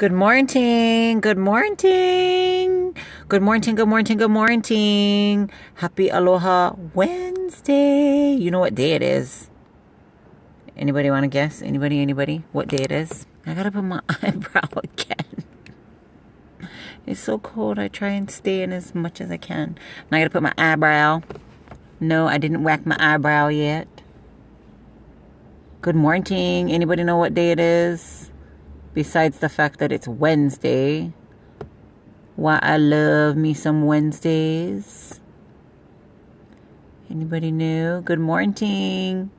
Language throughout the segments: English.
Good morning. Good morning. Good morning. Good morning. Good morning. Happy Aloha Wednesday. You know what day it is? Anybody want to guess? Anybody? What day it is? I gotta put my eyebrow again. It's so cold. I try and stay in as much as I can. Now I gotta put my eyebrow. No, I didn't whack my eyebrow yet. Good morning. Anybody know what day it is? Besides the fact that it's Wednesday. Why I love me some Wednesdays. Anybody new? Good morning.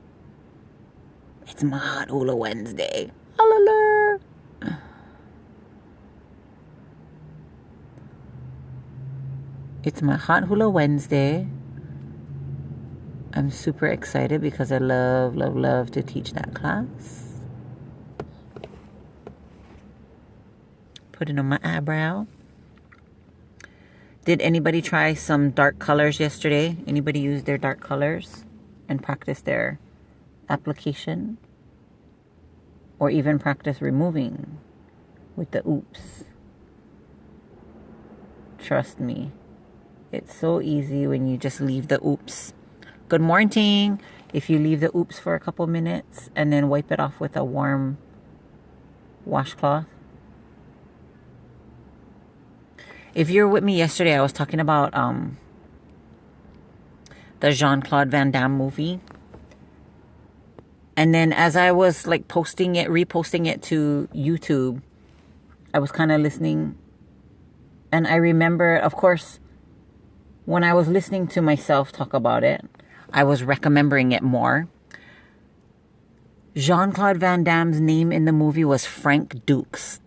It's my HOT HULA Wednesday. Holla. It's my HOT HULA Wednesday. I'm super excited because I love to teach that class. Put it on my eyebrow. Did anybody try some dark colors yesterday? Anybody use their dark colors and practice their application? Or even practice removing with the oops? Trust me, it's so easy when you just leave the oops. Good morning. If you leave the oops for a couple minutes and then wipe it off with a warm washcloth. If you're with me yesterday, I was talking about the Jean-Claude Van Damme movie. And then as I was like reposting it to YouTube, I was kind of listening. And I remember, of course, when I was listening to myself talk about it, I was remembering it more. Jean-Claude Van Damme's name in the movie was Frank Dukes.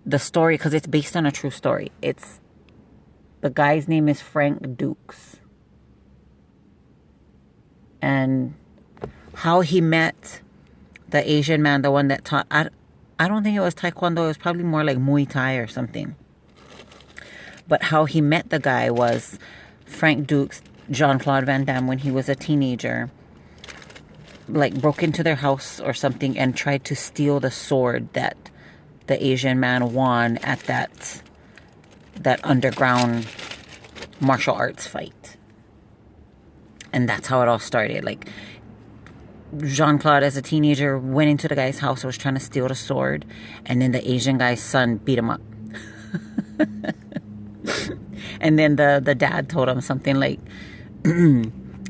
The story, because it's based on a true story. The guy's name is Frank Dukes. And how he met the Asian man, the one that taught, I don't think it was Taekwondo, it was probably more like Muay Thai or something. But how he met the guy was Frank Dukes, Jean-Claude Van Damme, when he was a teenager, like broke into their house or something and tried to steal the sword that the Asian man won at that underground martial arts fight. And that's how it all started. Like, Jean-Claude as a teenager went into the guy's house, was trying to steal the sword, and then the Asian guy's son beat him up. And then the dad told him something like,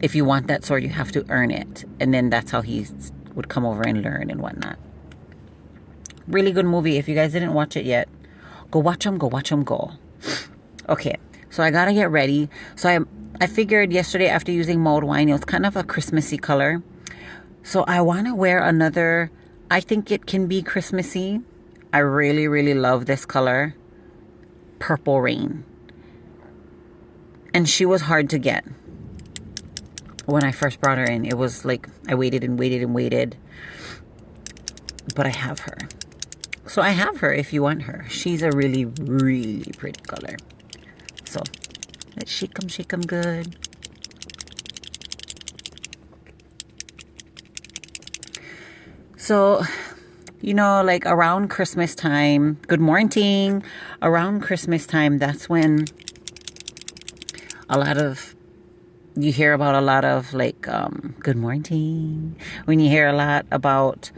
if you want that sword, you have to earn it. And then that's how he would come over and learn and whatnot. Really good movie. If you guys didn't watch it yet, go watch them. Okay, so I gotta get ready. So I figured yesterday after using mulled wine, it was kind of a Christmassy color. So I want to wear another. I think it can be Christmassy. I really love this color. Purple Rain. And she was hard to get. When I first brought her in, it was like I waited. But I have her. So I have her if you want her. She's a really pretty color. So let's shake them good. So, you know, like around Christmas time, good morning. Around Christmas time, that's when you hear about a lot of like, good morning. When you hear a lot about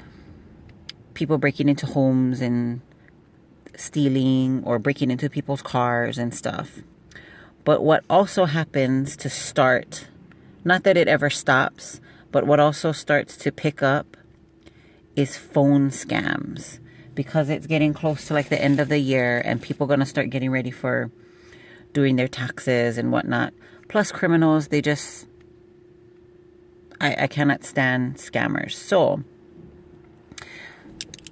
people breaking into homes and stealing or breaking into people's cars and stuff. But what also happens to start, not that it ever stops, but what also starts to pick up is phone scams. Because it's getting close to like the end of the year and people are going to start getting ready for doing their taxes and whatnot. Plus criminals, they just, I cannot stand scammers. So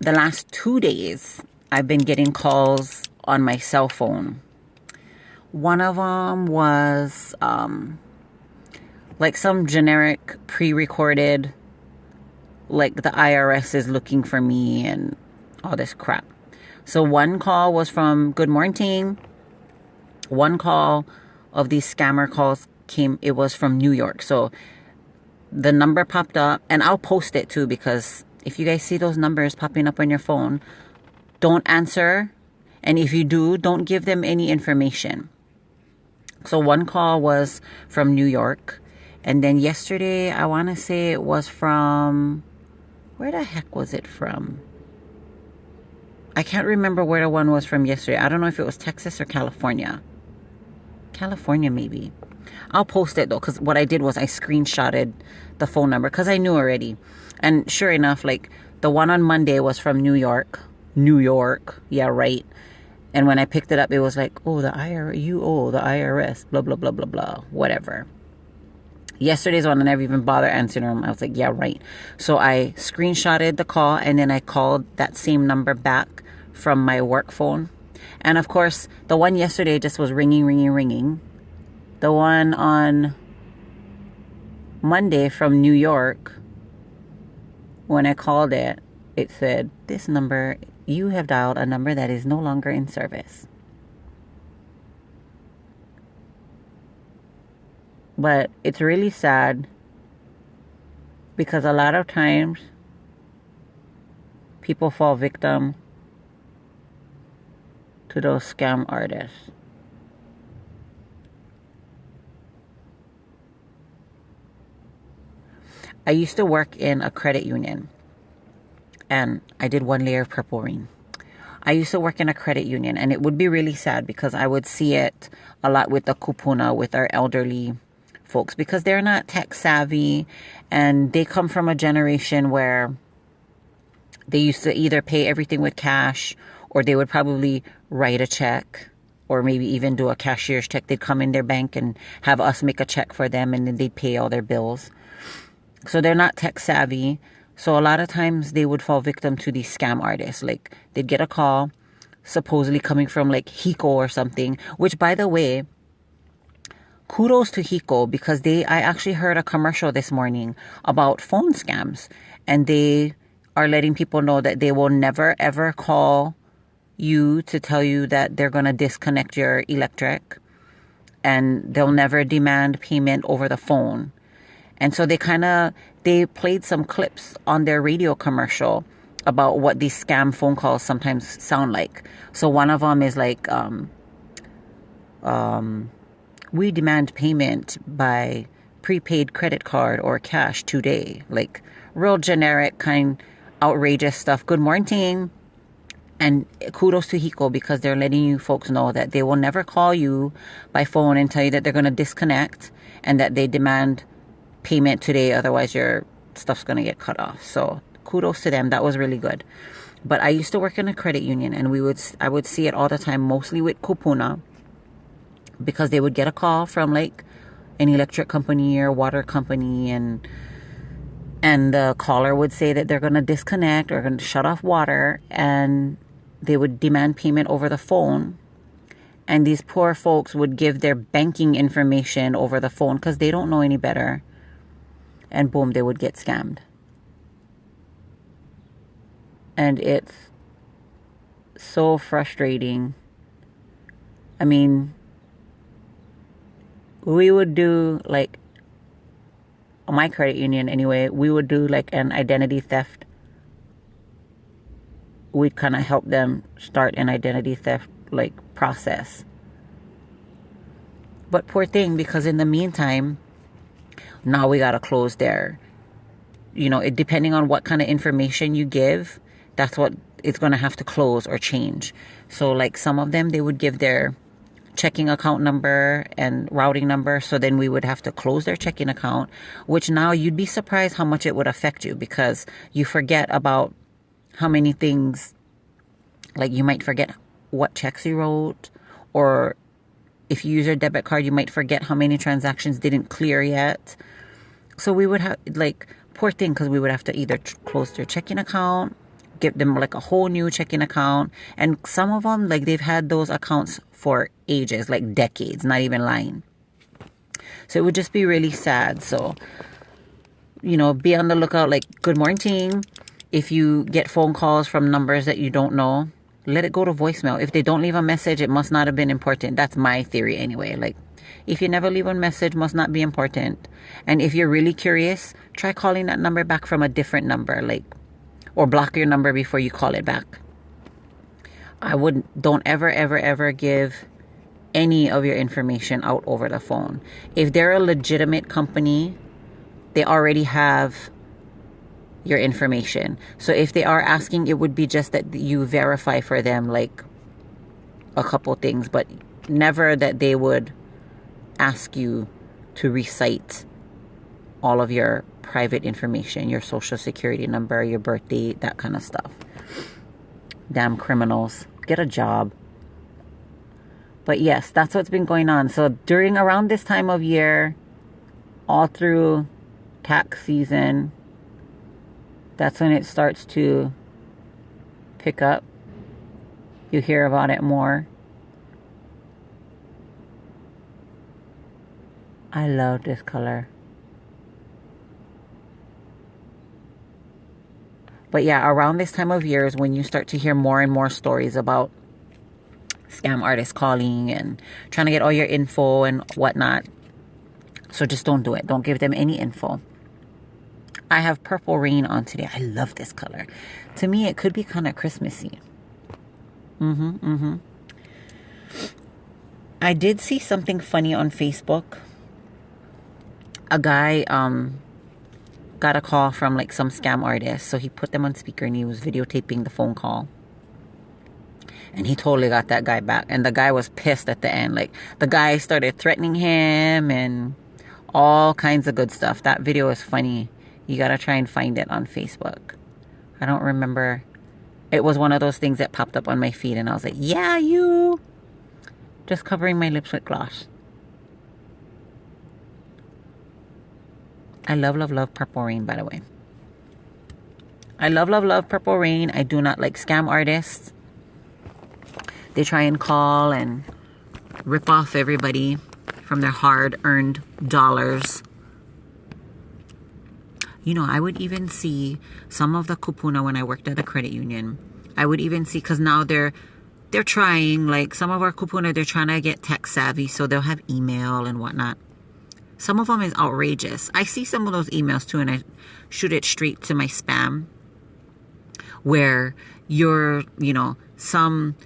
the last 2 days, I've been getting calls on my cell phone. One of them was like some generic pre-recorded, like the IRS is looking for me and all this crap. So one call was from Good Morning. One call of these scammer calls it was from New York. So the number popped up, and I'll post it too, because if you guys see those numbers popping up on your phone, don't answer. And if you do, don't give them any information. So one call was from New York. And then yesterday, I want to say it was from... Where the heck was it from? I can't remember where the one was from yesterday. I don't know if it was Texas or California. California, maybe. I'll post it, though, because what I did was I screenshotted the phone number because I knew already. And sure enough, like, the one on Monday was from New York. New York. Yeah, right. And when I picked it up, it was like, oh, the IRS, you owe the IRS, blah, blah, blah, blah, blah, whatever. Yesterday's one, I never even bothered answering them. I was like, yeah, right. So I screenshotted the call, and then I called that same number back from my work phone. And of course, the one yesterday just was ringing, ringing, ringing. The one on Monday from New York, when I called it, it said, this number, you have dialed a number that is no longer in service. But it's really sad because a lot of times people fall victim to those scam artists. I used to work in a credit union, and I did 1 layer of Purple Rain. I used to work in a credit union, and it would be really sad because I would see it a lot with the kupuna, with our elderly folks, because they're not tech savvy, and they come from a generation where they used to either pay everything with cash, or they would probably write a check, or maybe even do a cashier's check. They'd come in their bank and have us make a check for them, and then they'd pay all their bills. So they're not tech savvy. So a lot of times they would fall victim to these scam artists. Like, they'd get a call supposedly coming from like HICO or something, which, by the way, kudos to HICO, because I actually heard a commercial this morning about phone scams, and they are letting people know that they will never ever call you to tell you that they're going to disconnect your electric, and they'll never demand payment over the phone. And so they played some clips on their radio commercial about what these scam phone calls sometimes sound like. So one of them is like, we demand payment by prepaid credit card or cash today. Like, real generic, kind, outrageous stuff. Good morning. And kudos to HICO, because they're letting you folks know that they will never call you by phone and tell you that they're going to disconnect and that they demand payment today. Otherwise, your stuff's going to get cut off. So kudos to them. That was really good. But I used to work in a credit union, and I would see it all the time, mostly with kupuna, because they would get a call from like an electric company or water company, and the caller would say that they're going to disconnect or going to shut off water, and they would demand payment over the phone. And these poor folks would give their banking information over the phone because they don't know any better. And boom, they would get scammed. And it's so frustrating. I mean, we would do, like, my credit union anyway, we would do like an identity theft. We'd kind of help them start an identity theft like process. But poor thing, because in the meantime, now we gotta close their, depending on what kind of information you give, that's what it's gonna have to close or change. So like some of them, they would give their checking account number and routing number, so then we would have to close their checking account, which now you'd be surprised how much it would affect you, because you forget about how many things, like you might forget what checks you wrote, or if you use your debit card, you might forget how many transactions didn't clear yet. So we would have, like, poor thing, because we would have to either close their checking account, give them like a whole new checking account. And some of them, like, they've had those accounts for ages, like decades, not even lying. So it would just be really sad. So, be on the lookout. Like, good morning. If you get phone calls from numbers that you don't know, let it go to voicemail. If they don't leave a message, it must not have been important. That's my theory anyway. Like, if you never leave a message, must not be important. And if you're really curious, try calling that number back from a different number, like, or block your number before you call it back. Don't ever, ever, ever give any of your information out over the phone. If they're a legitimate company, they already have your information. So if they are asking, it would be just that you verify for them like a couple things, but never that they would ask you to recite all of your private information, your social security number, your birth date, that kind of stuff. Damn criminals. Get a job. But yes, that's what's been going on. So around this time of year, all through tax season, that's when it starts to pick up. You hear about it more. I love this color. But yeah, around this time of year is when you start to hear more and more stories about scam artists calling and trying to get all your info and whatnot. So just don't do it. Don't give them any info. I have Purple Rain on today. I love this color. To me, it could be kind of Christmassy. I did see something funny on Facebook. A guy got a call from like some scam artist. So he put them on speaker and he was videotaping the phone call. And he totally got that guy back. And the guy was pissed at the end. Like, the guy started threatening him and all kinds of good stuff. That video is funny. You gotta try and find it on Facebook. I don't remember. It was one of those things that popped up on my feed. And I was like, yeah, you. Just covering my lips with gloss. I love, love, love Purple Rain, by the way. I love, love, love Purple Rain. I do not like scam artists. They try and call and rip off everybody from their hard-earned dollars. You know, I would even see some of the kupuna when I worked at a credit union. I would even see, because now they're trying, like some of our kupuna, they're trying to get tech savvy, so they'll have email and whatnot. Some of them is outrageous. I see some of those emails too, and I shoot it straight to my spam, where you're, you know, some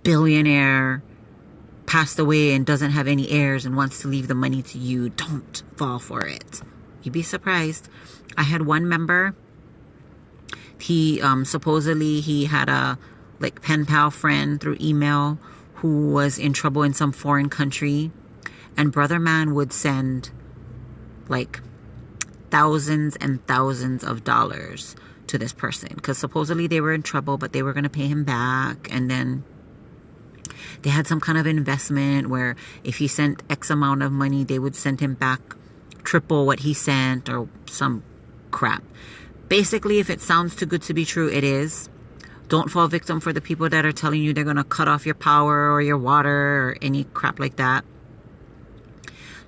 billionaire passed away and doesn't have any heirs and wants to leave the money to you. Don't fall for it. You'd be surprised. I had one member. He supposedly he had a like pen pal friend through email who was in trouble in some foreign country, and brother man would send like thousands and thousands of dollars to this person because supposedly they were in trouble, but they were going to pay him back. And then they had some kind of investment where if he sent X amount of money, they would send him back triple what he sent or some crap. Basically, if it sounds too good to be true, it is. Don't fall victim for the people that are telling you they're going to cut off your power or your water or any crap like that.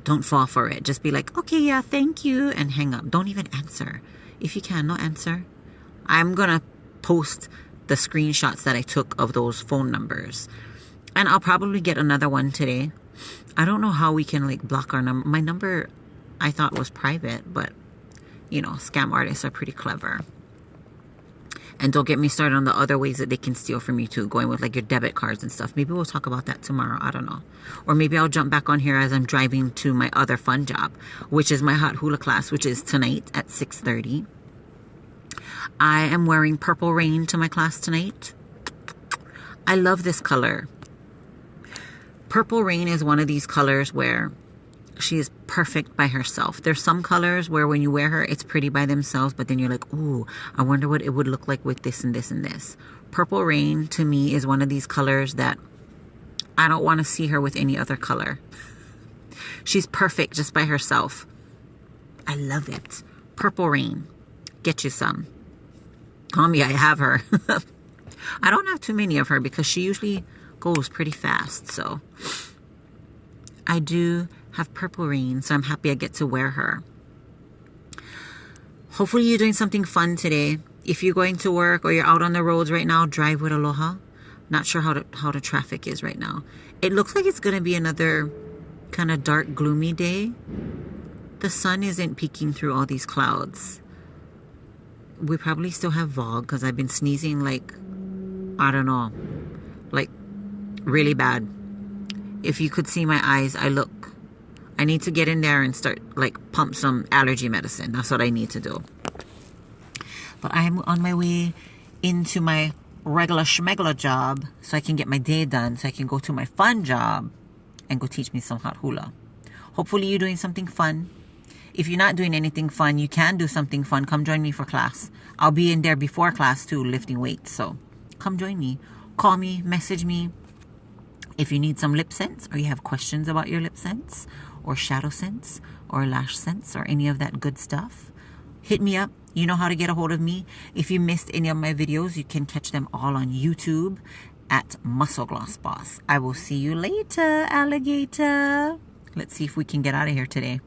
Don't fall for it. Just be like, okay, yeah, thank you, and hang up. Don't even answer. If you can, not answer. I'm going to post the screenshots that I took of those phone numbers. And I'll probably get another one today. I don't know how we can like block our number. My number I thought was private, but you know, scam artists are pretty clever. And don't get me started on the other ways that they can steal from you too, going with like your debit cards and stuff. Maybe we'll talk about that tomorrow. I don't know. Or maybe I'll jump back on here as I'm driving to my other fun job, which is my hot hula class, which is tonight at 6:30. I am wearing Purple Rain to my class tonight. I love this color. Purple Rain is one of these colors where she is perfect by herself. There's some colors where when you wear her, it's pretty by themselves, but then you're like, ooh, I wonder what it would look like with this and this and this. Purple Rain, to me, is one of these colors that I don't want to see her with any other color. She's perfect just by herself. I love it. Purple Rain. Get you some. I have her. I don't have too many of her because she usually goes pretty fast. So I do have Purple Rain, so I'm happy I get to wear her. Hopefully you're doing something fun today. If you're going to work or you're out on the roads right now, drive with aloha. Not sure how the traffic is right now. It looks like it's going to be another kind of dark, gloomy day. The sun isn't peeking through all these clouds. We probably still have fog because I've been sneezing like, I don't know, really bad. If you could see my eyes, I need to get in there and start like pump some allergy medicine. That's what I need to do. But I'm on my way into my regular schmegler job so I can get my day done, so I can go to my fun job and go teach me some hot hula. Hopefully you're doing something fun. If you're not doing anything fun, you can do something fun. Come join me for class. I'll be in there before class too, lifting weights. So come join me. Call me, message me. If you need some lip sense or you have questions about your lip sense or shadow sense or lash sense or any of that good stuff, hit me up. You know how to get a hold of me. If you missed any of my videos, you can catch them all on YouTube at Muscle Gloss Boss. I will see you later, alligator. Let's see if we can get out of here today.